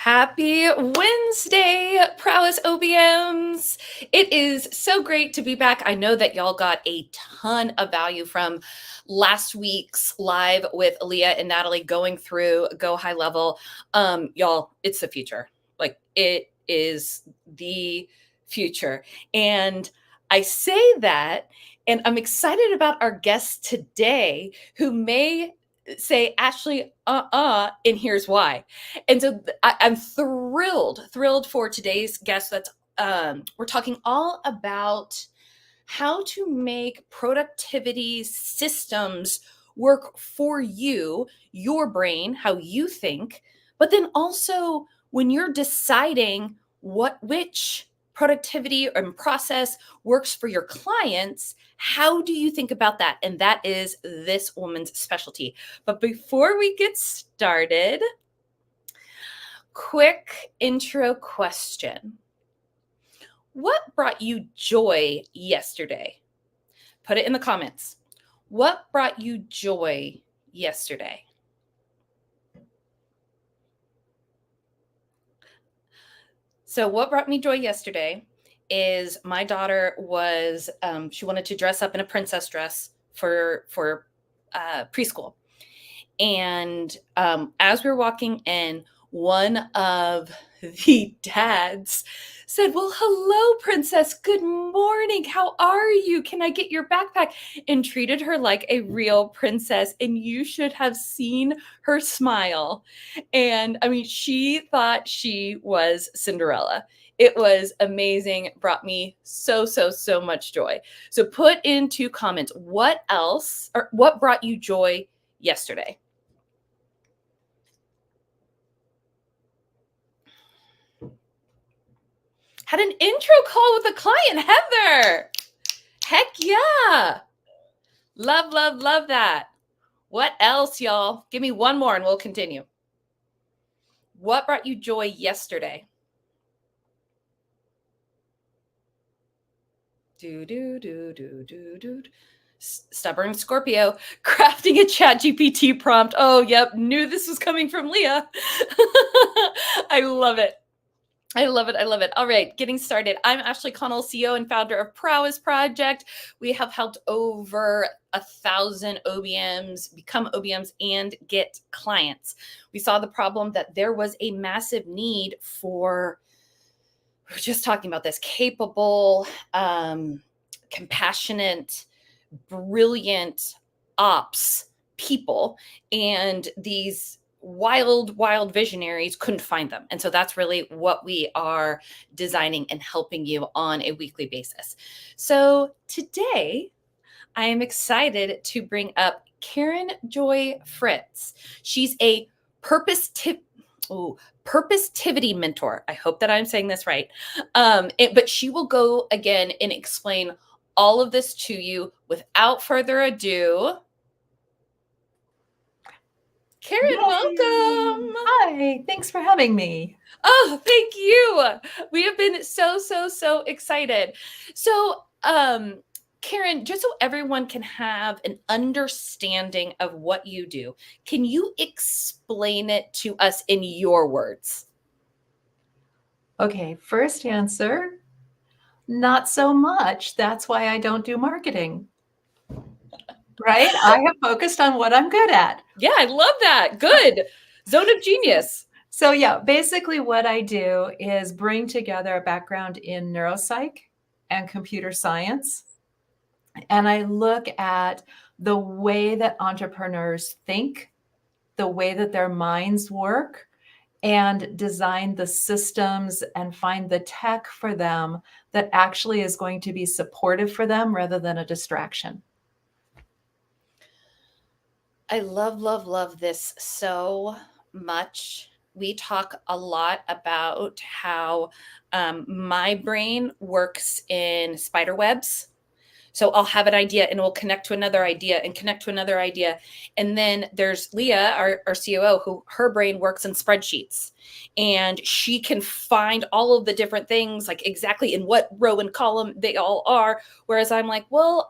Happy Wednesday, Prowess OBMs. It is so great to be back. I know that y'all got a ton of value from last week's live with Aaliyah and Natalie going through Go High Level. Y'all, it's the future. Like, it is the future. And I say that, and I'm excited about our guest today who may say, Ashley, and here's why. And so I'm thrilled for today's guest. We're talking all about how to make productivity systems work for you, your brain, how you think, but then also when you're deciding which productivity and process works for your clients, how do you think about that? And that is this woman's specialty. But before we get started, quick intro question. What brought you joy yesterday? Put it in the comments. What brought you joy yesterday? So what brought me joy yesterday is my daughter was, she wanted to dress up in a princess dress for preschool. And as we were walking in, one of the dads said, well, hello, princess. Good morning. How are you? Can I get your backpack? And treated her like a real princess. And you should have seen her smile. And I mean, she thought she was Cinderella. It was amazing. Brought me so much joy. So put into comments, what else, or what brought you joy yesterday? Had an intro call with a client, Heather. Heck yeah. Love that. What else, y'all? Give me one more and we'll continue. What brought you joy yesterday? Stubborn Scorpio, crafting a ChatGPT prompt. Oh, yep. Knew this was coming from Leah. I love it. I love it. All right, getting started. I'm Ashley Connell, CEO and founder of Prowess Project. We have helped over 1,000 OBMs become OBMs and get clients. We saw the problem that there was a massive need for, we're just talking about this, capable, compassionate, brilliant ops people, and these wild visionaries couldn't find them. And so that's really what we are designing and helping you on a weekly basis. So today I am excited to bring up Karen Joy Fritz. She's a purpositivity mentor. I hope that I'm saying this right. But she will go again and explain all of this to you. Without further ado, Karen, Yay. welcome. Hi, thanks for having me. Oh, thank you. We have been so excited. So, Karen, just so everyone can have an understanding of what you do, can you explain it to us in your words? Okay, first answer, not so much. That's why I don't do marketing. Right? I have focused on what I'm good at. Yeah, I love that. Good. Zone of genius. So yeah, basically what I do is bring together a background in neuropsych and computer science. And I look at the way that entrepreneurs think, the way that their minds work, and design the systems and find the tech for them that actually is going to be supportive for them rather than a distraction. I love this so much. We talk a lot about how my brain works in spider webs. So I'll have an idea and we'll connect to another idea and connect to another idea. And then there's Leah, our COO, who her brain works in spreadsheets, and she can find all of the different things, like exactly in what row and column they all are. Whereas I'm like, well,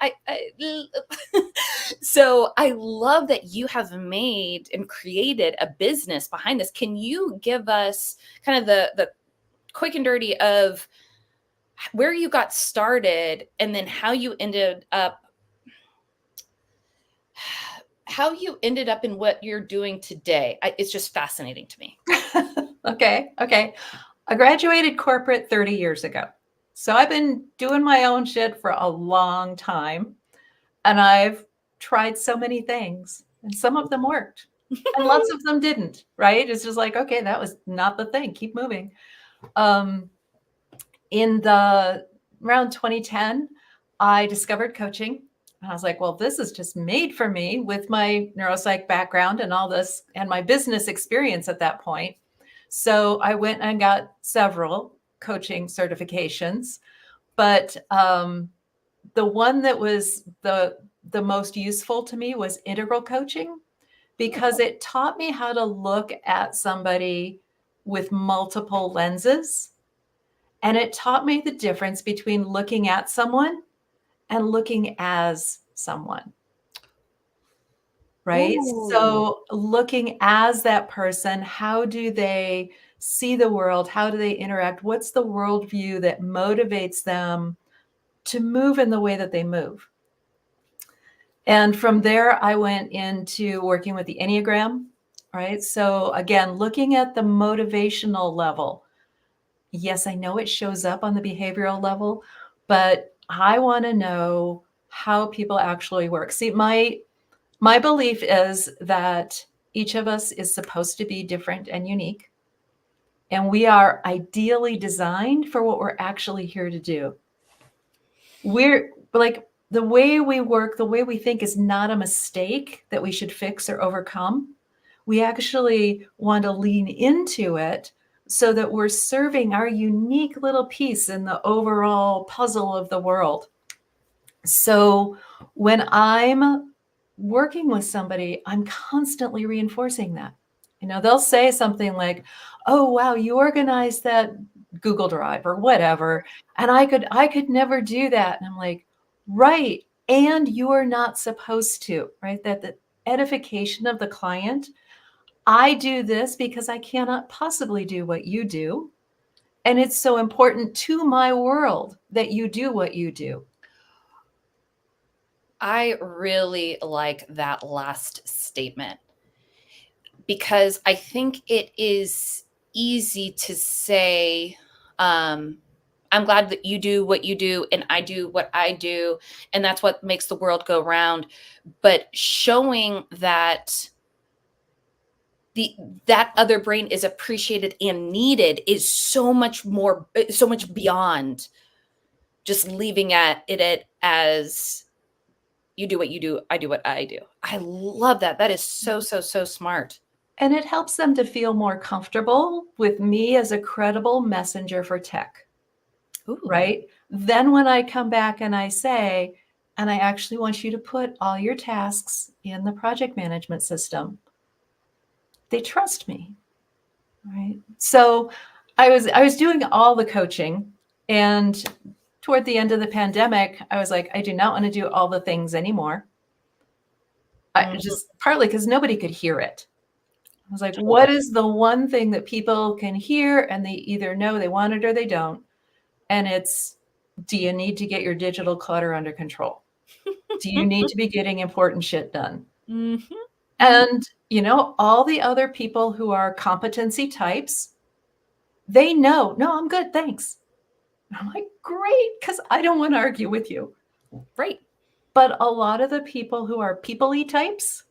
so I love that you have made and created a business behind this. Can you give us kind of the quick and dirty of where you got started and then how you ended up in what you're doing today? It's just fascinating to me. Okay. I graduated corporate 30 years ago. So I've been doing my own shit for a long time. And I've tried so many things, and some of them worked and lots of them didn't, right? It's just like, okay, that was not the thing. Keep moving. In the around 2010, I discovered coaching. And I was like, well, this is just made for me with my neuropsych background and all this and my business experience at that point. So I went and got several coaching certifications. But the one that was the most useful to me was integral coaching, because it taught me how to look at somebody with multiple lenses. And it taught me the difference between looking at someone and looking as someone. Right? Ooh. So looking as that person, how do they see the world? How do they interact? What's the worldview that motivates them to move in the way that they move? And from there, I went into working with the Enneagram, right? So again, looking at the motivational level. Yes, I know it shows up on the behavioral level, but I want to know how people actually work. See, my belief is that each of us is supposed to be different and unique, and we are ideally designed for what we're actually here to do. We're like, the way we work, the way we think is not a mistake that we should fix or overcome. We actually want to lean into it so that we're serving our unique little piece in the overall puzzle of the world. So when I'm working with somebody, I'm constantly reinforcing that. You know, they'll say something like, "Oh, wow, you organized that Google Drive or whatever, and I could never do that." And I'm like, "Right, and you are not supposed to," right? That the edification of the client. I do this because I cannot possibly do what you do. And it's so important to my world that you do what you do. I really like that last statement, because I think it is easy to say, I'm glad that you do what you do and I do what I do, and that's what makes the world go round. But showing that that other brain is appreciated and needed is so much more, so much beyond just leaving it as you do what you do, I do what I do. I love that. That is so smart. And it helps them to feel more comfortable with me as a credible messenger for tech. Ooh. Right? Then when I come back and I say, and I actually want you to put all your tasks in the project management system, they trust me. Right? So I was doing all the coaching, and toward the end of the pandemic, I was like, I do not want to do all the things anymore. Just partly because nobody could hear it. I was like, what is the one thing that people can hear and they either know they want it or they don't? And it's, do you need to get your digital clutter under control? Do you need to be getting important shit done? Mm-hmm. And, you know, all the other people who are competency types, they know, no, I'm good, thanks. I'm like, great, because I don't want to argue with you. Right. But a lot of the people who are people-y types,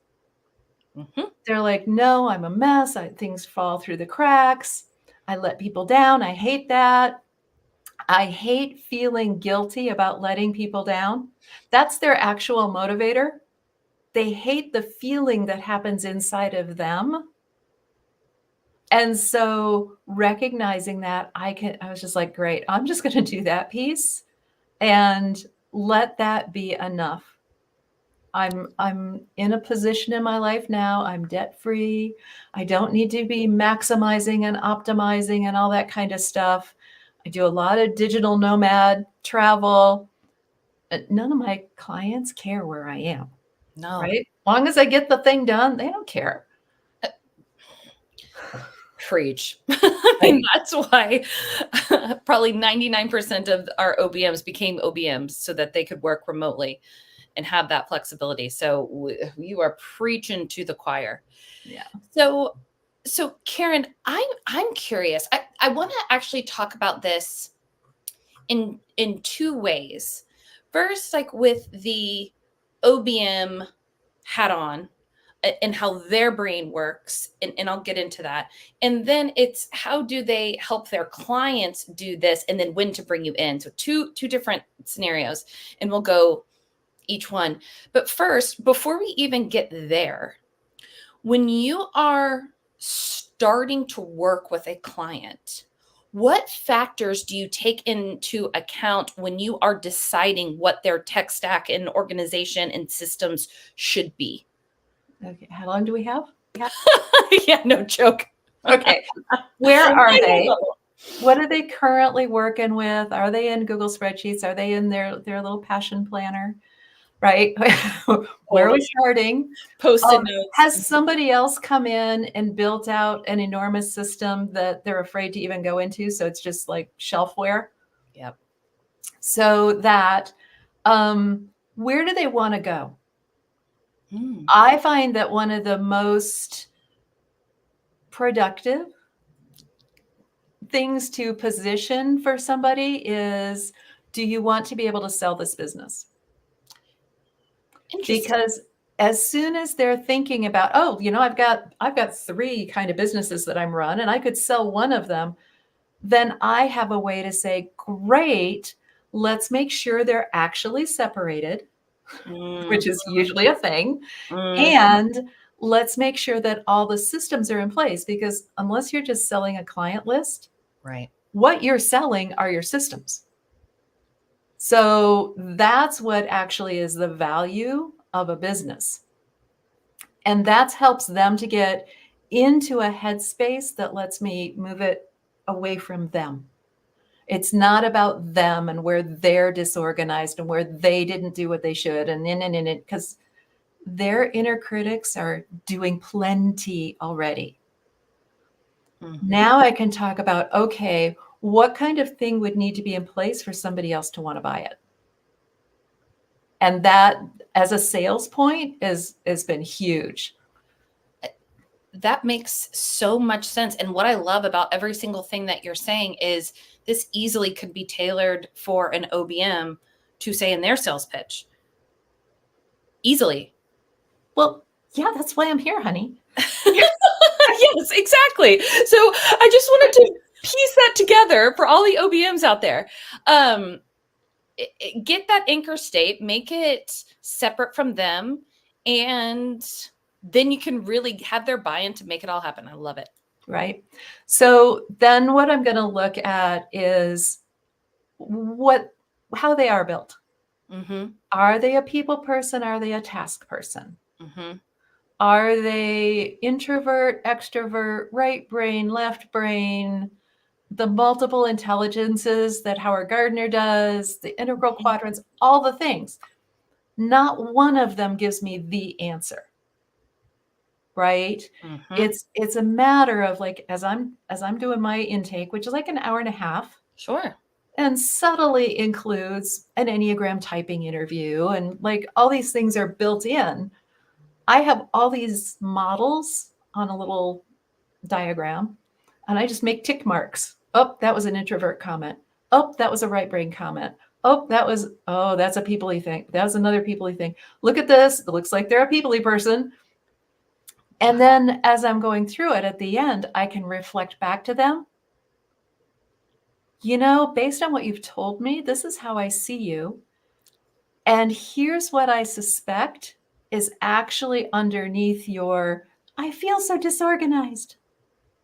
they're like, no, I'm a mess. Things fall through the cracks. I let people down. I hate that. I hate feeling guilty about letting people down. That's their actual motivator. They hate the feeling that happens inside of them. And so recognizing that, I was just like, great, I'm just going to do that piece and let that be enough. I'm in a position in my life now. I'm debt free. I don't need to be maximizing and optimizing and all that kind of stuff. I do a lot of digital nomad travel. None of my clients care where I am, No. right? As long as I get the thing done, they don't care. Preach. I mean, that's why probably 99% of our OBMs became OBMs so that they could work remotely and have that flexibility. So you are preaching to the choir. Yeah. So Karen, I'm curious. I want to actually talk about this in two ways. First, like with the OBM hat on and how their brain works, and I'll get into that. And then it's how do they help their clients do this, and then when to bring you in. So two different scenarios, and we'll go each one. But first, before we even get there, when you are starting to work with a client, what factors do you take into account when you are deciding what their tech stack and organization and systems should be? Okay. How long do we have? Yeah, no joke. Okay. Where are they? What are they currently working with? Are they in Google spreadsheets? Are they in their little passion planner? Right? Where are we starting? Post-it notes. Has somebody else come in and built out an enormous system that they're afraid to even go into? So it's just like shelfware. Yep. So that, where do they want to go? Mm. I find that one of the most productive things to position for somebody is, do you want to be able to sell this business? Because as soon as they're thinking about, oh, I've got 3 kind of businesses that I'm run and I could sell one of them, then I have a way to say, great, let's make sure they're actually separated, which is usually a thing. And let's make sure that all the systems are in place, because unless you're just selling a client list, right, what you're selling are your systems. So that's what actually is the value of a business. And that helps them to get into a headspace that lets me move it away from them. It's not about them and where they're disorganized and where they didn't do what they should. And because their inner critics are doing plenty already. Mm-hmm. Now I can talk about, okay, what kind of thing would need to be in place for somebody else to want to buy it? And that, as a sales point, has been huge. That makes so much sense. And what I love about every single thing that you're saying is this easily could be tailored for an OBM to say in their sales pitch. Easily. Well, yeah, that's why I'm here, honey. Yes, exactly. So I just wanted to piece that together for all the OBMs out there. Get that anchor state, make it separate from them, and then you can really have their buy-in to make it all happen. I love it. Right. So then what I'm going to look at is how they are built. Mm-hmm. Are they a people person? Are they a task person? Mm-hmm. Are they introvert, extrovert, right brain, left brain, the multiple intelligences that Howard Gardner does, the integral quadrants, all the things? Not one of them gives me the answer. Right? Mm-hmm. It's a matter of, like, as I'm doing my intake, which is like an hour and a half. Sure. And subtly includes an Enneagram typing interview, and like all these things are built in. I have all these models on a little diagram, and I just make tick marks. Oh, that was an introvert comment. Oh, that was a right brain comment. Oh, that's a people-y thing. That was another people-y thing. Look at this. It looks like they're a people-y person. And then as I'm going through it at the end, I can reflect back to them. Based on what you've told me, this is how I see you. And here's what I suspect is actually underneath your, I feel so disorganized,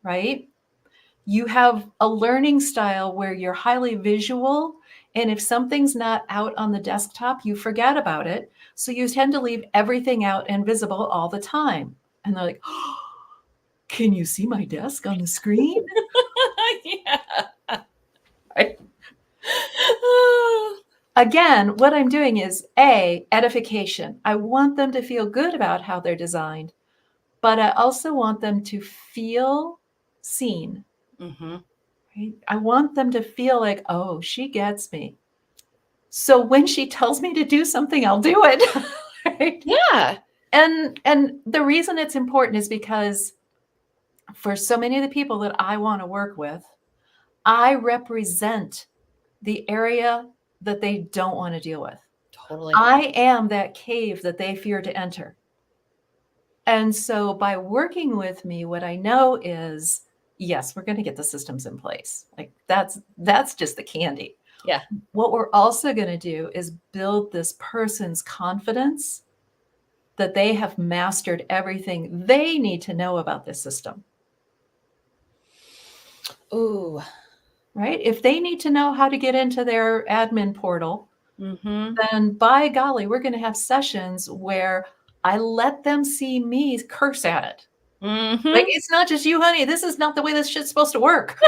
right? You have a learning style where you're highly visual And if something's not out on the desktop, you forget about it. So you tend to leave everything out and visible all the time. And they're like, oh, can you see my desk on the screen? Yeah. Right. Again, what I'm doing is edification. I want them to feel good about how they're designed, but I also want them to feel seen. Mm-hmm. Right? I want them to feel like, oh, she gets me. So when she tells me to do something, I'll do it. Right? Yeah. And the reason it's important is because for so many of the people that I want to work with, I represent the area that they don't want to deal with. Totally. I am that cave that they fear to enter. And so by working with me, what I know is, yes, we're going to get the systems in place. Like that's just the candy. Yeah. What we're also going to do is build this person's confidence that they have mastered everything they need to know about this system. Ooh. Right? If they need to know how to get into their admin portal, Mm-hmm. then by golly, we're going to have sessions where I let them see me curse at it. Mm-hmm. Like, it's not just you, honey. This is not the way this shit's supposed to work.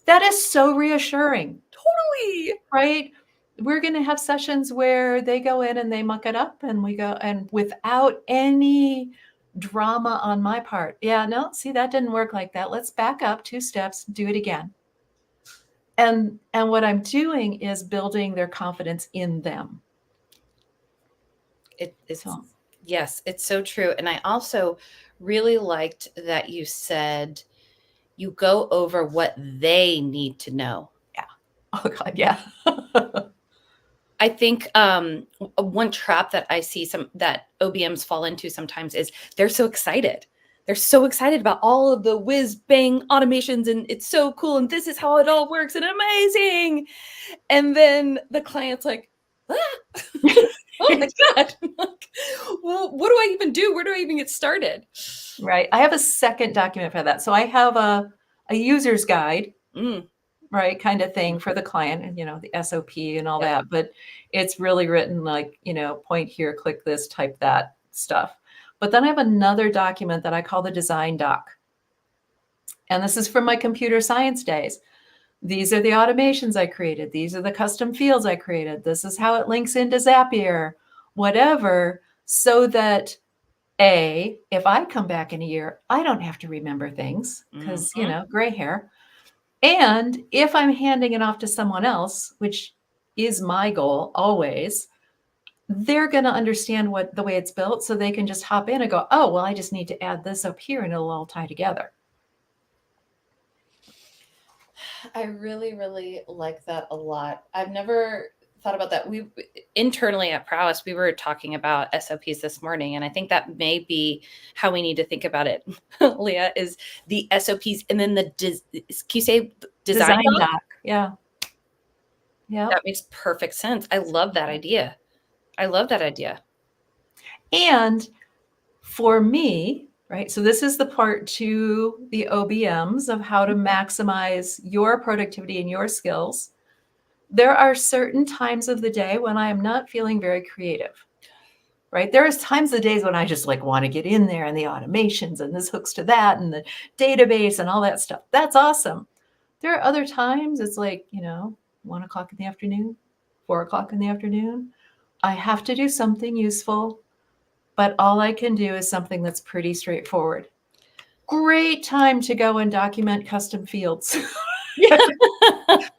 That is so reassuring. Totally. Right? We're going to have sessions where they go in and they muck it up and we go, and without any drama on my part. Yeah, no, see, that didn't work like that. Let's back up 2 steps, do it again. And what I'm doing is building their confidence in them. Yes, it's so true. And I also really liked that you said you go over what they need to know. Yeah. Oh God, yeah. I think one trap that I see that OBMs fall into sometimes is they're so excited. They're so excited about all of the whiz bang automations and it's so cool and this is how it all works and amazing. And then the client's like, ah. Oh my God. Well, what do I even do? Where do I even get started? Right. I have a second document for that. So I have a user's guide, right, kind of thing for the client and, the SOP and all that. But it's really written like, point here, click this, type that stuff. But then I have another document that I call the design doc. And this is from my computer science days. These are the automations I created. These are the custom fields I created. This is how it links into Zapier, whatever, so that if I come back in a year, I don't have to remember things because, gray hair. And if I'm handing it off to someone else, which is my goal always, they're going to understand the way it's built so they can just hop in and go, oh, well, I just need to add this up here and it'll all tie together. I really, really like that a lot. I've never thought about that. We internally at Prowess, we were talking about SOPs this morning, and I think that may be how we need to think about it. Leah, is the SOPs and then can you say design doc? Yeah. Yeah. That makes perfect sense. I love that idea. And for me, right, so this is the part 2, the OBMs of how to maximize your productivity and your skills. There are certain times of the day when I am not feeling very creative, right? There is times of the days when I just want to get in there and the automations and this hooks to that and the database and all that stuff. That's awesome. There are other times it's 1 o'clock in the afternoon, 4 o'clock in the afternoon. I have to do something useful, but all I can do is something that's pretty straightforward. Great time to go and document custom fields.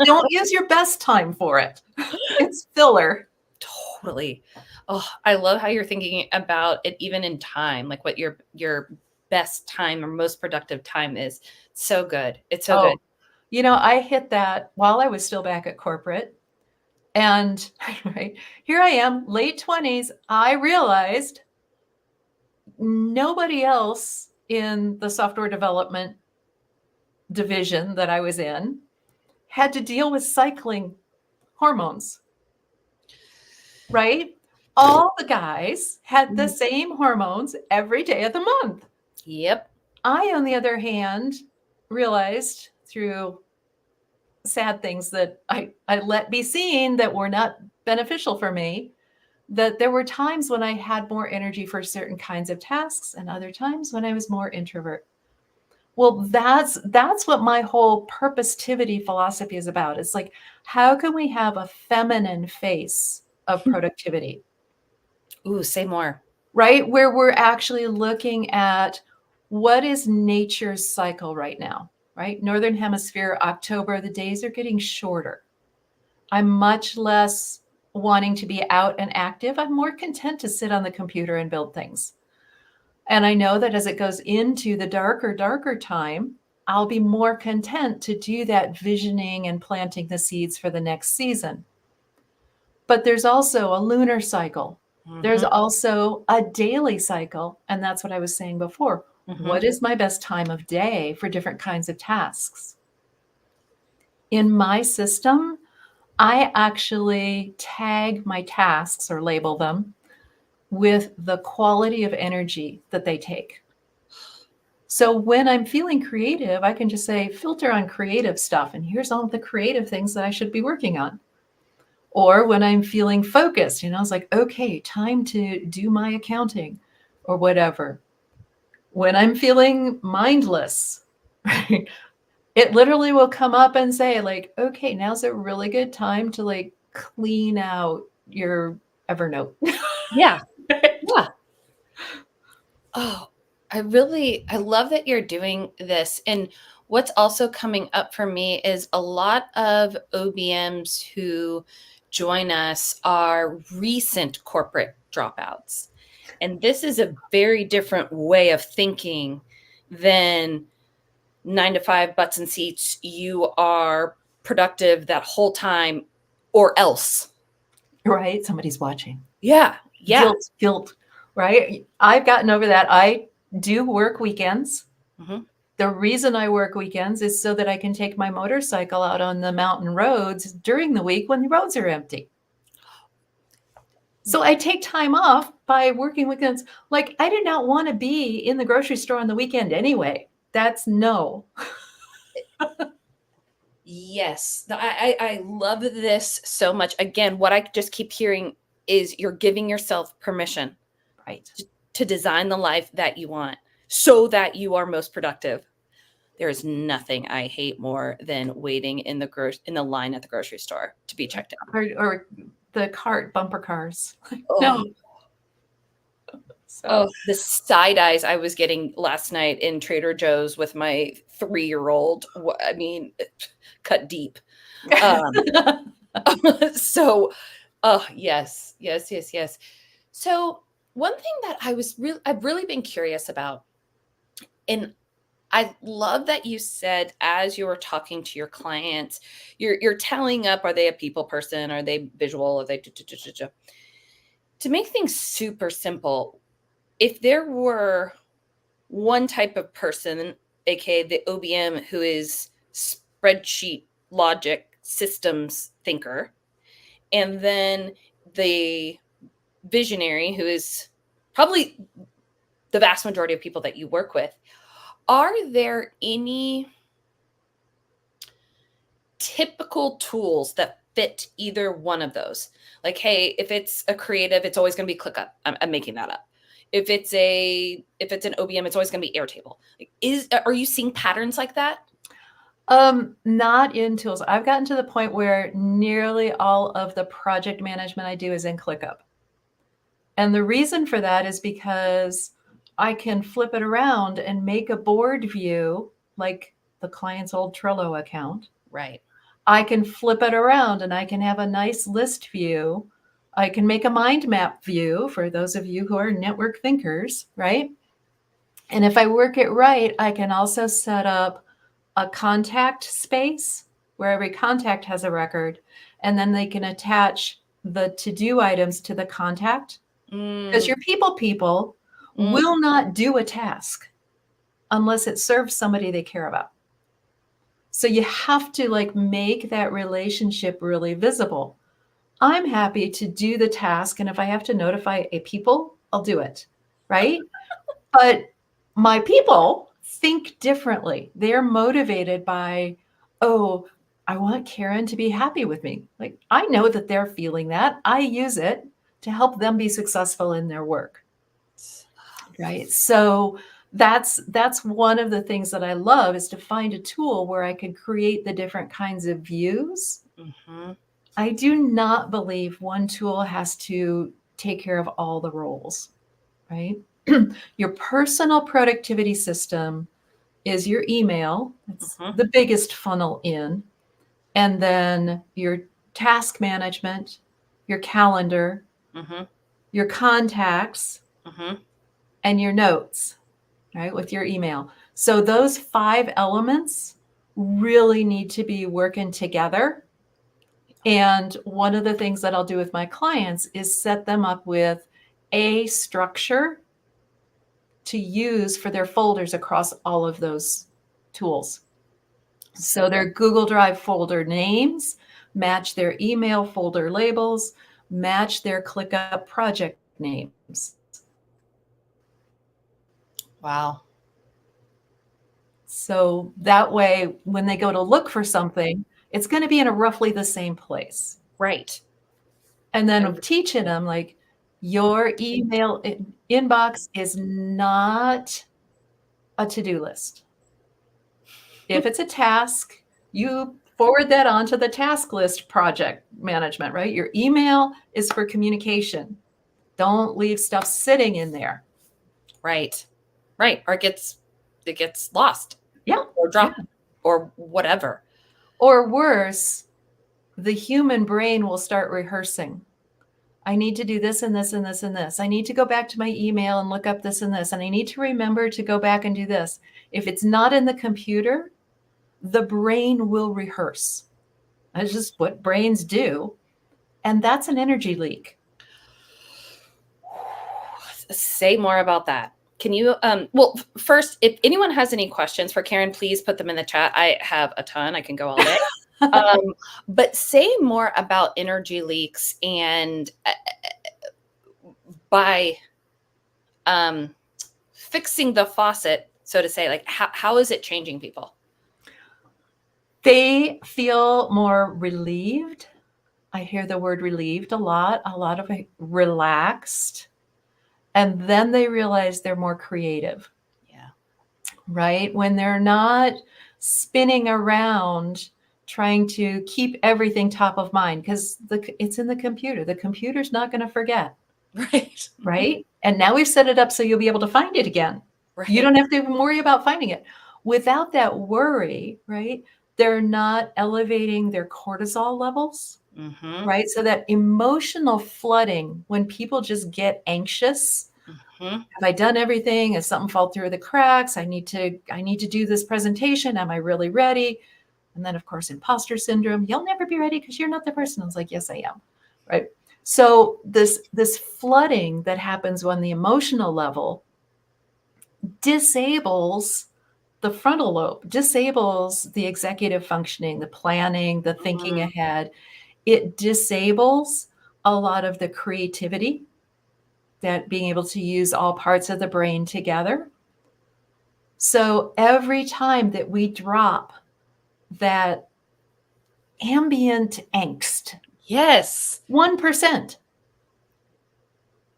Don't use your best time for it. It's filler. Totally. Oh, I love how you're thinking about it even in time, like what your best time or most productive time is. So good. It's so good. I hit that while I was still back at corporate. And right here I am, late 20s. I realized nobody else in the software development division that I was in had to deal with cycling hormones, right? All the guys had the same hormones every day of the month. Yep. I, on the other hand, realized through sad things that I let be seen that were not beneficial for me, that there were times when I had more energy for certain kinds of tasks and other times when I was more introvert. Well, that's what my whole purpositivity philosophy is about. It's like, how can we have a feminine face of productivity, Ooh, say more. right? Where we're actually looking at what is nature's cycle right now, right? Northern Hemisphere, October, the days are getting shorter. I'm much less wanting to be out and active. I'm more content to sit on the computer and build things. And I know that as it goes into the darker time, I'll be more content to do that visioning and planting the seeds for the next season. But there's also a lunar cycle. There's also a daily cycle. And that's what I was saying before. What is my best time of day for different kinds of tasks? In my system, I actually tag my tasks or label them with the quality of energy that they take. So when I'm feeling creative, I can just say filter on creative stuff. And here's all the creative things that I should be working on. Or when I'm feeling focused, it's like, okay, time to do my accounting or whatever. When I'm feeling mindless, right, it literally will come up and say like, okay, now's a really good time to like clean out your Evernote. Yeah. Yeah. Oh, I love that you're doing this. And what's also coming up for me is a lot of OBMs who join us are recent corporate dropouts. And this is a very different way of thinking than 9 to 5 butts and seats. You are productive that whole time or else. Right? Somebody's watching. Yeah. Yeah. Guilt, right? I've gotten over that. I do work weekends. The reason I work weekends is so that I can take my motorcycle out on the mountain roads during the week when the roads are empty. So I take time off by working weekends. Like, I did not want to be in the grocery store on the weekend anyway. That's no. Yes. I love this so much. Again, what I just keep hearing is you're giving yourself permission, Right, to design the life that you want so that you are most productive. There is nothing I hate more than waiting in the line at the grocery store to be checked in. or the bumper cars. Oh. No. So. Oh, the side eyes I was getting last night in Trader Joe's with my 3-year-old. I mean, cut deep. So, yes. So one thing that I've really been curious about, and I love that you said as you were talking to your clients, you're telling up, are they a people person? Are they visual? Are they to make things super simple? If there were one type of person, aka the OBM, who is spreadsheet logic systems thinker, and then the visionary, who is probably the vast majority of people that you work with, are there any typical tools that fit either one of those? Like, hey, if it's a creative, it's always going to be ClickUp. I'm making that up. If it's an OBM, it's always going to be Airtable. Like, are you seeing patterns like that? Not in tools. I've gotten to the point where nearly all of the project management I do is in ClickUp. And the reason for that is because I can flip it around and make a board view like the client's old Trello account. Right. I can flip it around and I can have a nice list view. I can make a mind map view for those of you who are network thinkers, right? And if I work it right, I can also set up a contact space where every contact has a record, and then they can attach the to-do items to the contact. Because your people will not do a task unless it serves somebody they care about. So you have to like make that relationship really visible. I'm happy to do the task, and if I have to notify a people, I'll do it, right? But my people think differently. They're motivated by, oh, I want Karen to be happy with me. Like, I know that they're feeling that. I use it to help them be successful in their work. Right. So that's one of the things that I love, is to find a tool where I can create the different kinds of views. Mm-hmm. I do not believe one tool has to take care of all the roles, right? Your personal productivity system is your email. It's Mm-hmm. the biggest funnel in. And then your task management, your calendar, Mm-hmm. your contacts, Mm-hmm. and your notes, right, with your email. So those 5 elements really need to be working together. And one of the things that I'll do with my clients is set them up with a structure to use for their folders across all of those tools. So their Google Drive folder names match their email folder labels, match their ClickUp project names. Wow. So that way, when they go to look for something, it's going to be in a roughly the same place. Right. And then teaching them, like, your email inbox is not a to-do list. If it's a task, you forward that on to the task list project management, right? Your email is for communication. Don't leave stuff sitting in there. Right. Right. Or it gets lost. Yeah. Or dropped or whatever. Or worse, the human brain will start rehearsing. I need to do this and this and this and this. I need to go back to my email and look up this and this. And I need to remember to go back and do this. If it's not in the computer, the brain will rehearse. That's just what brains do. And that's an energy leak. Say more about that. Can you, well, first, if anyone has any questions for Karen, please put them in the chat. I have a ton. I can go all day. But say more about energy leaks and by fixing the faucet, so to say, like how is it changing people? They feel more relieved. I hear the word relieved a lot of it relaxed. And then they realize they're more creative. Yeah. Right? When they're not spinning around trying to keep everything top of mind, because it's in the computer. The computer's not going to forget. Right. Right? And now we've set it up so you'll be able to find it again. Right. You don't have to even worry about finding it. Without that worry, right? They're not elevating their cortisol levels. Mm-hmm. Right? So that emotional flooding, when people just get anxious, mm-hmm. Have I done everything? Has something fall through the cracks? I need to do this presentation. Am I really ready? And then, of course, imposter syndrome. You'll never be ready because you're not the person. I was like, yes, I am. Right. So this flooding that happens on the emotional level disables the frontal lobe, disables the executive functioning, the planning, the thinking ahead. It disables a lot of the creativity, that being able to use all parts of the brain together. So every time that we drop that ambient angst, yes, 1%,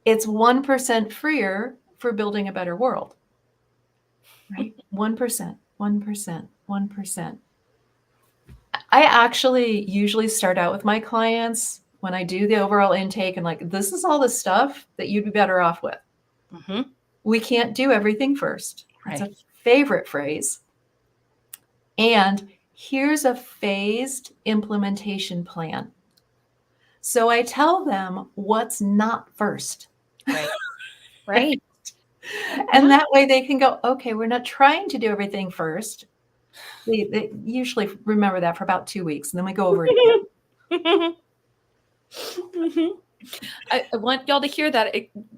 it's 1% freer for building a better world. Right? 1%, 1%, 1%. I actually usually start out with my clients when I do the overall intake and like, this is all the stuff that you'd be better off with. Mm-hmm. We can't do everything first. Right. That's a favorite phrase. And here's a phased implementation plan. So I tell them what's not first. Right. Right. And that way they can go, okay, we're not trying to do everything first. They usually remember that for about 2 weeks, and then we go over it again. Mm-hmm. I want y'all to hear that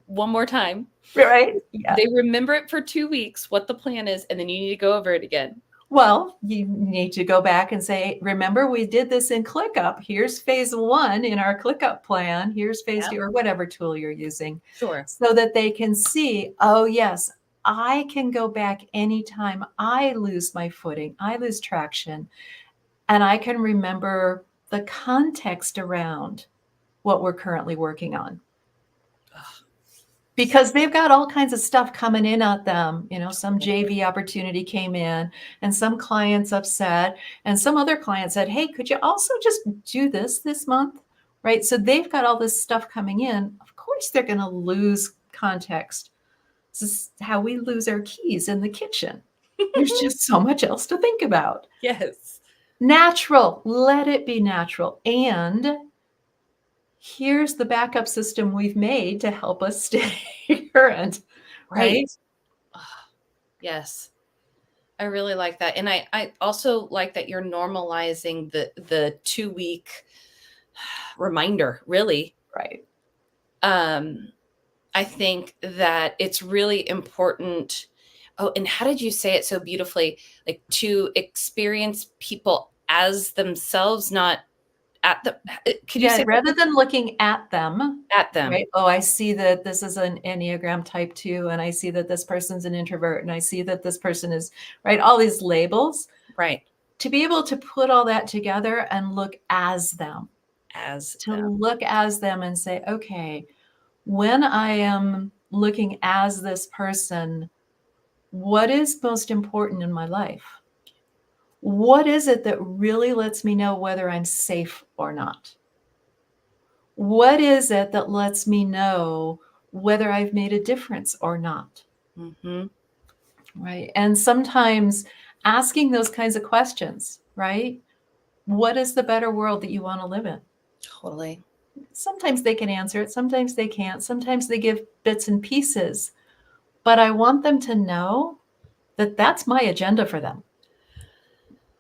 one more time. Right? Yeah. They remember it for 2 weeks, what the plan is, and then you need to go over it again. Well, you need to go back and say, remember, we did this in ClickUp. Here's phase 1 in our ClickUp plan. Here's phase 2, or whatever tool you're using. Sure. So that they can see, oh, yes, I can go back anytime I lose my footing, I lose traction. and I can remember the context around what we're currently working on. Because they've got all kinds of stuff coming in at them. Some JV opportunity came in and some clients upset and some other client said, hey, could you also just do this month? Right? So they've got all this stuff coming in. Of course, they're going to lose context. This is how we lose our keys in the kitchen. There's just so much else to think about. Yes. Natural. Let it be natural. And here's the backup system we've made to help us stay current. Right? Yes. I really like that. And I also like that you're normalizing the 2-week reminder, really. Right. I think that it's really important. Oh, and how did you say it so beautifully? Like, to experience people as themselves, not at them. Could you say rather than looking at them? At them. Right? Oh, I see that this is an Enneagram type 2, and I see that this person's an introvert, and I see that this person is, right? All these labels. Right. To be able to put all that together and look as them. Look as them and say, okay, when I am looking as this person, what is most important in my life? What is it that really lets me know whether I'm safe or not? What is it that lets me know whether I've made a difference or not? Mm-hmm. Right. And sometimes asking those kinds of questions, right? What is the better world that you want to live in? Totally. Sometimes they can answer it. Sometimes they can't. Sometimes they give bits and pieces. But I want them to know that that's my agenda for them.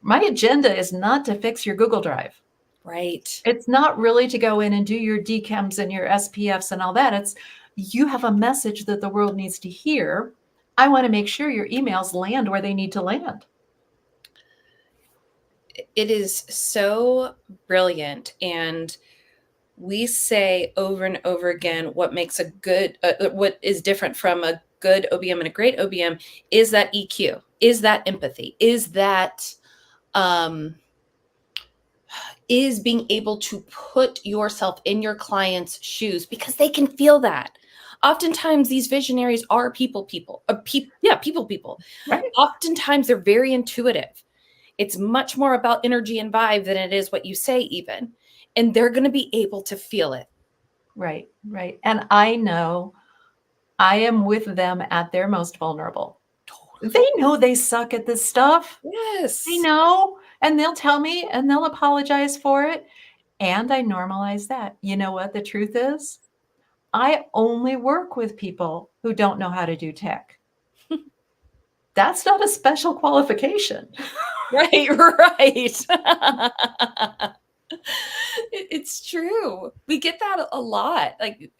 My agenda is not to fix your Google Drive. Right. It's not really to go in and do your DChems and your SPFs and all that. It's you have a message that the world needs to hear. I want to make sure your emails land where they need to land. It is so brilliant. And we say over and over again, what makes a good, what is different from a good OBM and a great OBM is that EQ, is that empathy, is that, is being able to put yourself in your client's shoes, because they can feel that. Oftentimes these visionaries are people. Right. Oftentimes they're very intuitive. It's much more about energy and vibe than it is what you say even. And they're going to be able to feel it. Right. And I know I am with them at their most vulnerable. Totally. They know they suck at this stuff. Yes. They know, and they'll tell me and they'll apologize for it. And I normalize that. You know what the truth is? I only work with people who don't know how to do tech. That's not a special qualification. Right. It's true. We get that a lot. Like,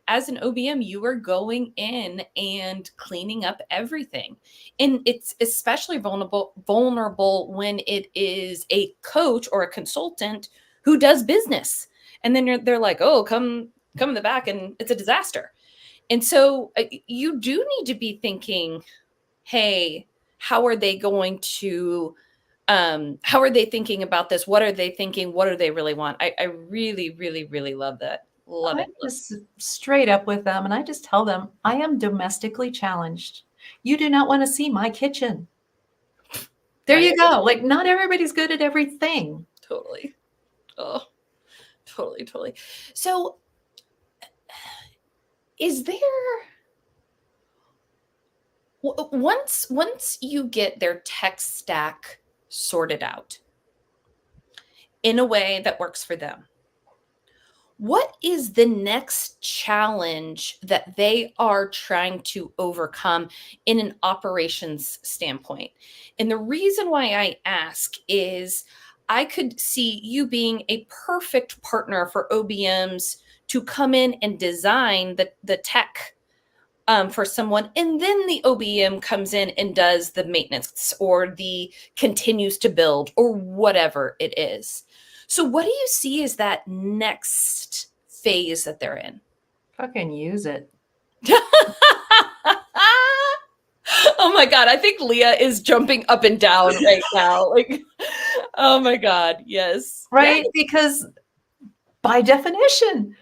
as an OBM, you are going in and cleaning up everything. And it's especially vulnerable when it is a coach or a consultant who does business. And then they're like, oh, come in the back and it's a disaster. And so you do need to be thinking, hey, how are they going to how are they thinking about this? What are they thinking? What do they really want? I really, really, really love that. Love it. Just straight up with them. And I just tell them, I am domestically challenged. You do not want to see my kitchen. There you go. Like, not everybody's good at everything. Totally. Oh, totally. So is there, once you get their tech stack sorted out in a way that works for them, what is the next challenge that they are trying to overcome in an operations standpoint? And the reason why I ask is I could see you being a perfect partner for OBMs to come in and design the tech for someone, and then the OBM comes in and does the maintenance or the continues to build or whatever it is. So what do you see as that next phase that they're in? Fucking use it. Oh my God. I think Leah is jumping up and down right now. Like, Oh my God. Yes. Right? Because by definition,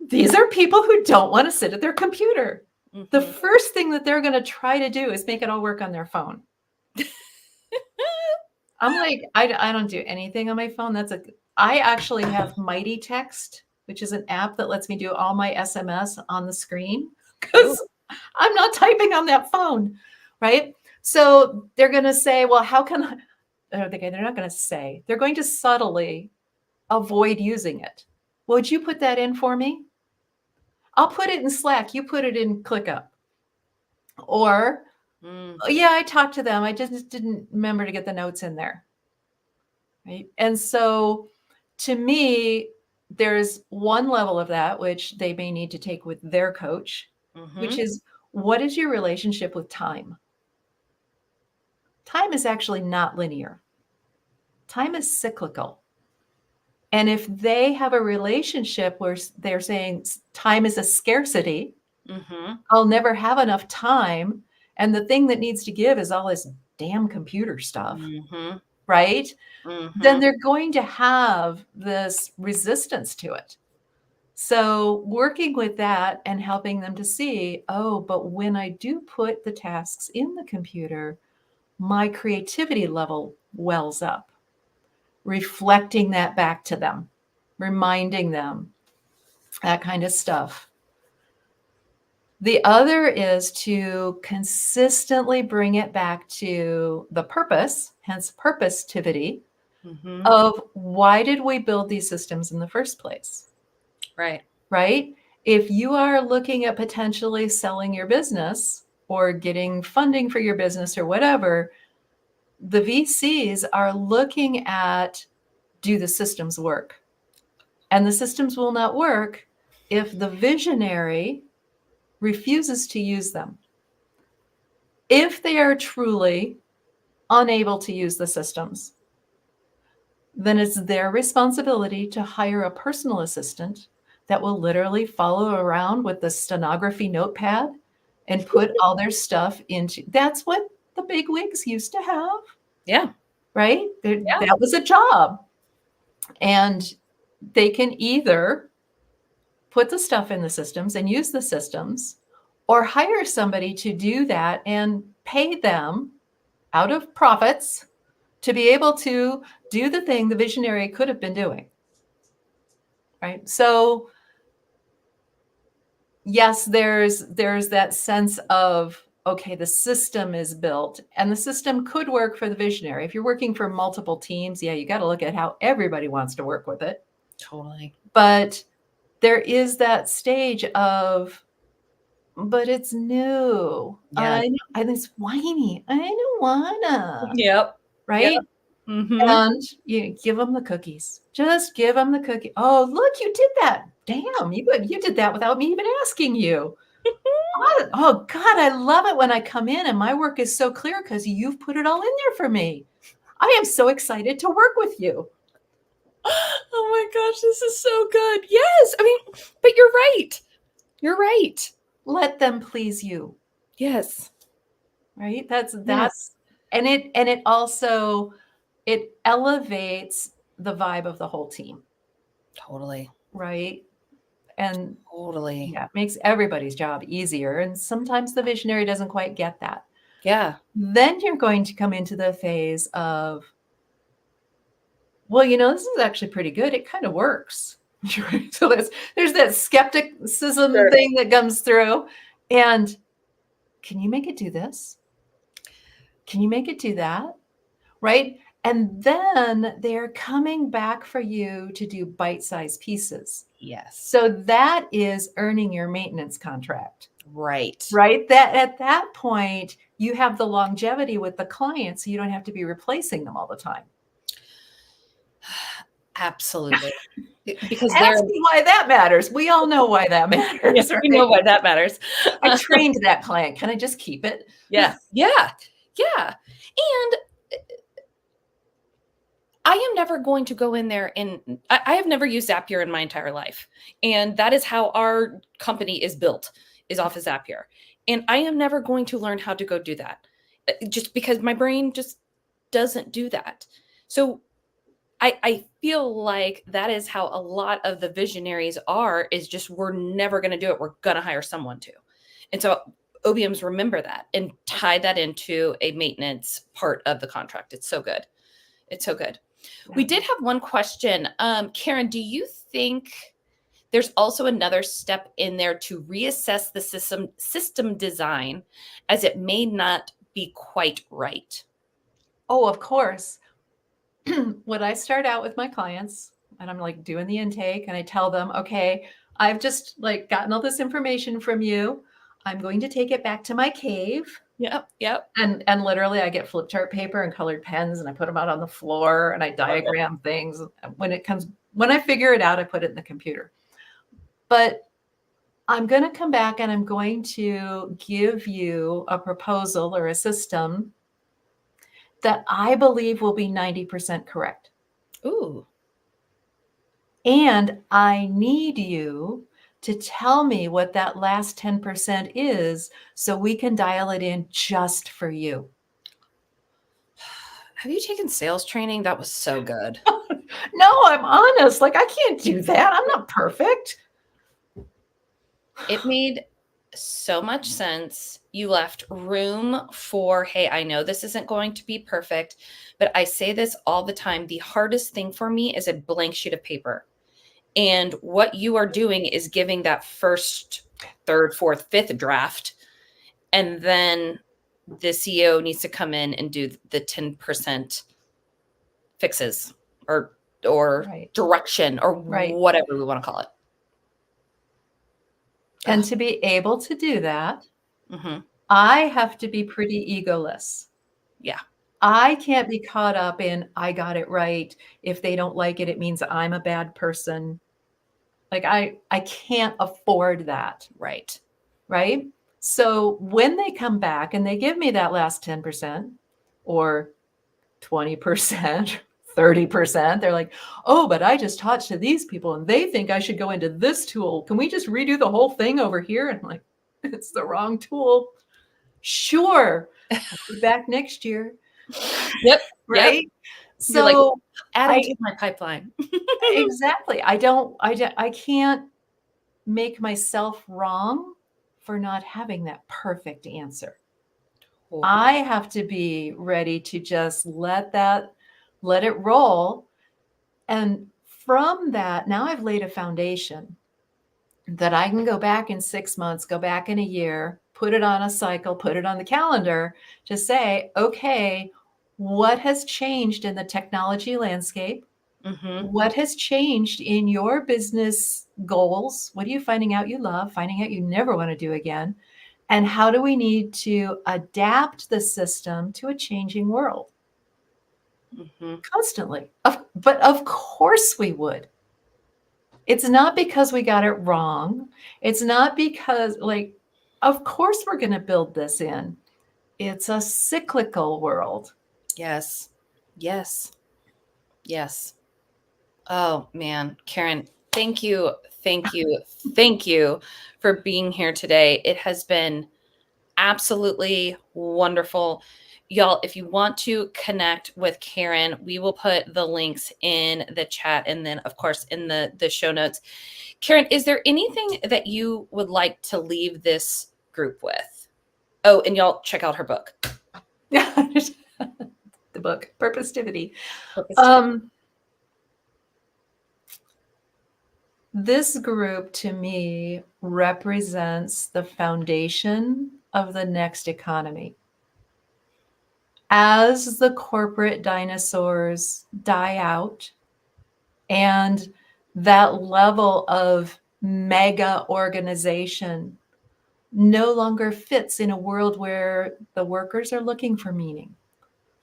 these are people who don't want to sit at their computer. The Mhm. first thing that they're going to try to do is make it all work on their phone. I'm like, I don't do anything on my phone. I actually have Mighty Text, which is an app that lets me do all my SMS on the screen Ooh. because I'm not typing on that phone, right? So they're going to say, well, how can I? They're not going to say. They're going to subtly avoid using it. Would you put that in for me? I'll put it in Slack. You put it in ClickUp. Or, yeah, I talked to them. I just didn't remember to get the notes in there. Right. And so to me, there's one level of that, which they may need to take with their coach, which is what is your relationship with time? Time is actually not linear. Time is cyclical. And if they have a relationship where they're saying time is a scarcity, I'll never have enough time. And the thing that needs to give is all this damn computer stuff, right? Then they're going to have this resistance to it. So working with that and helping them to see, oh, but when I do put the tasks in the computer, my creativity level wells up, reflecting that back to them, reminding them, that kind of stuff. The other is to consistently bring it back to the purpose, hence purpositivity, of why did we build these systems in the first place? Right. Right? If you are looking at potentially selling your business or getting funding for your business or whatever, the VCs are looking at, do the systems work? And the systems will not work if the visionary refuses to use them. If they are truly unable to use the systems, then it's their responsibility to hire a personal assistant that will literally follow around with the stenography notepad and put all their stuff into. That's what the big wigs used to have. Yeah. Right? That was a job. And they can either put the stuff in the systems and use the systems, or hire somebody to do that and pay them out of profits to be able to do the thing the visionary could have been doing. Right? So yes, there's that sense of, okay, the system is built and the system could work for the visionary. If you're working for multiple teams, yeah, you got to look at how everybody wants to work with it. Totally. But there is that stage of, but it's new. Yeah. It's whiny. I don't wanna. Yep. Right? Yep. And you give them the cookies. Just give them the cookie. Oh, look, you did that. Damn, you did that without me even asking you. Oh God, I love it when I come in and my work is so clear because you've put it all in there for me. I am so excited to work with you. Oh my gosh, this is so good. Yes. I mean, but you're right. You're right. Let them please you. Yes. Right? That's and it also it elevates the vibe of the whole team. Totally. Right? And Totally. yeah, it makes everybody's job easier. And sometimes the visionary doesn't quite get that. Yeah. Then you're going to come into the phase of, well, this is actually pretty good. It kind of works. So there's that skepticism thing that comes through. And can you make it do this? Can you make it do that? Right? And then they're coming back for you to do bite-sized pieces. Yes. So that is earning your maintenance contract. Right. Right? That at that point, you have the longevity with the client, so you don't have to be replacing them all the time. Absolutely. Because ask me why that matters. We all know why that matters. Yes, right? we know why that matters. I trained that client. Can I just keep it? Yeah. Yeah. Yeah. And I am never going to go in there and I have never used Zapier in my entire life. And that is how our company is built, is off of Zapier. And I am never going to learn how to go do that just because my brain just doesn't do that. So I feel like that is how a lot of the visionaries are, is just, we're never going to do it. We're going to hire someone to. And so OBMs remember that and tie that into a maintenance part of the contract. It's so good. It's so good. Yeah. We did have one question. Karen, do you think there's also another step in there to reassess the system design, as it may not be quite right? Oh, of course. When I start out with my clients and I'm like doing the intake and I tell them, okay, I've just like gotten all this information from you. I'm going to take it back to my cave. Yep. And literally I get flip chart paper and colored pens and I put them out on the floor and I diagram things. When I figure it out, I put it in the computer. But I'm going to come back and I'm going to give you a proposal or a system that I believe will be 90% correct. Ooh. And I need you to tell me what that last 10% is so we can dial it in just for you. Have you taken sales training? That was so good. No, I'm honest. Like, I can't do that. I'm not perfect. It made so much sense. You left room for, hey, I know this isn't going to be perfect, but I say this all the time. The hardest thing for me is a blank sheet of paper. And what you are doing is giving that first, third, fourth, fifth draft. And then the CEO needs to come in and do the 10% fixes or Right. direction or Right. whatever we want to call it. And to be able to do that, Mm-hmm. I have to be pretty egoless. Yeah. I can't be caught up in, I got it right. If they don't like it, it means I'm a bad person. Like I can't afford that. Right. Right. So when they come back and they give me that last 10% or 20%, 30%, they're like, oh, but I just taught to these people and they think I should go into this tool. Can we just redo the whole thing over here? And I'm like, it's the wrong tool. Sure. I'll be back next year. Yep. Right. Yep. So like, adding to my pipeline. exactly. I can't make myself wrong for not having that perfect answer. I have to be ready to just let it roll. And from that, now I've laid a foundation that I can go back in 6 months, go back in a year, put it on a cycle, put it on the calendar to say, okay, what has changed in the technology landscape? Mm-hmm. What has changed in your business goals? What are you finding out you love, finding out you never want to do again? And how do we need to adapt the system to a changing world? Mm-hmm. Constantly. But of course we would. It's not because we got it wrong. It's not because, like, of course we're going to build this in. It's a cyclical world. Yes. Yes. Yes. Oh, man. Karen, thank you. Thank you. Thank you for being here today. It has been absolutely wonderful. Y'all, if you want to connect with Karen, we will put the links in the chat and then, of course, in the show notes. Karen, is there anything that you would like to leave this group with? Oh, and y'all check out her book. The book, Purpositivity. This group to me represents the foundation of the next economy. As the corporate dinosaurs die out and that level of mega organization no longer fits in a world where the workers are looking for meaning.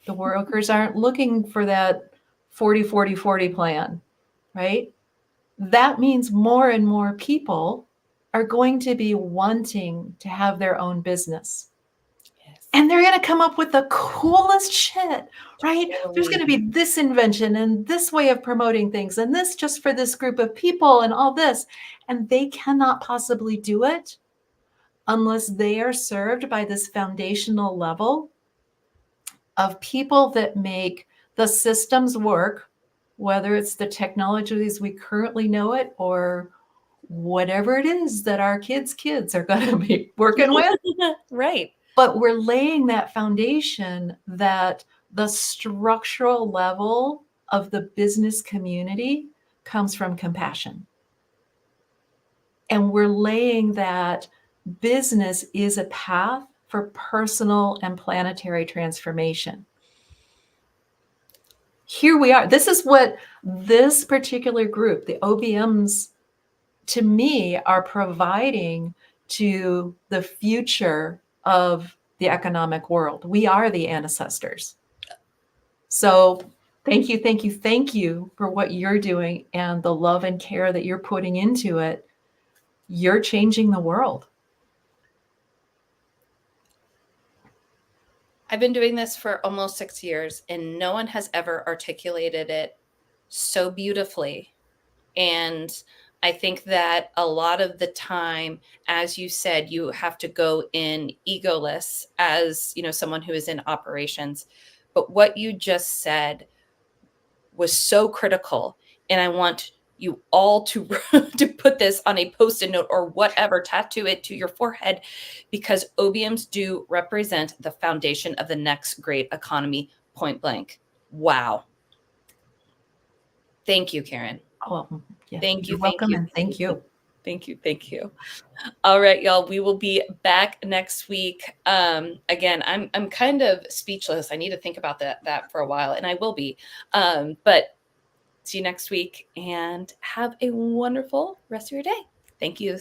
The workers aren't looking for that 40-40-40 plan, right? That means more and more people are going to be wanting to have their own business. Yes. And they're going to come up with the coolest shit, right? Totally. There's going to be this invention and this way of promoting things and this just for this group of people and all this. And they cannot possibly do it unless they are served by this foundational level of people that make the systems work, whether it's the technologies we currently know it or whatever it is that our kids' kids are going to be working with. Right. But we're laying that foundation that the structural level of the business community comes from compassion. And we're laying that business is a path for personal and planetary transformation. Here we are. This is what this particular group, the OBMs, to me, are providing to the future of the economic world. We are the ancestors. So thank you, thank you, thank you for what you're doing and the love and care that you're putting into it. You're changing the world. I've been doing this for almost 6 years, and no one has ever articulated it so beautifully. And I think that a lot of the time, as you said, you have to go in egoless as, someone who is in operations. But what you just said was so critical. And I want you all to put this on a Post-it note or whatever, tattoo it to your forehead, because OBMs do represent the foundation of the next great economy, point blank. Wow. Thank you, Karen. Oh, yeah. Thank you. You're welcome, and thank you. Thank you. Thank you. All right, y'all. We will be back next week. Again, I'm kind of speechless. I need to think about that for a while, and I will be. But see you next week, and have a wonderful rest of your day. Thank you.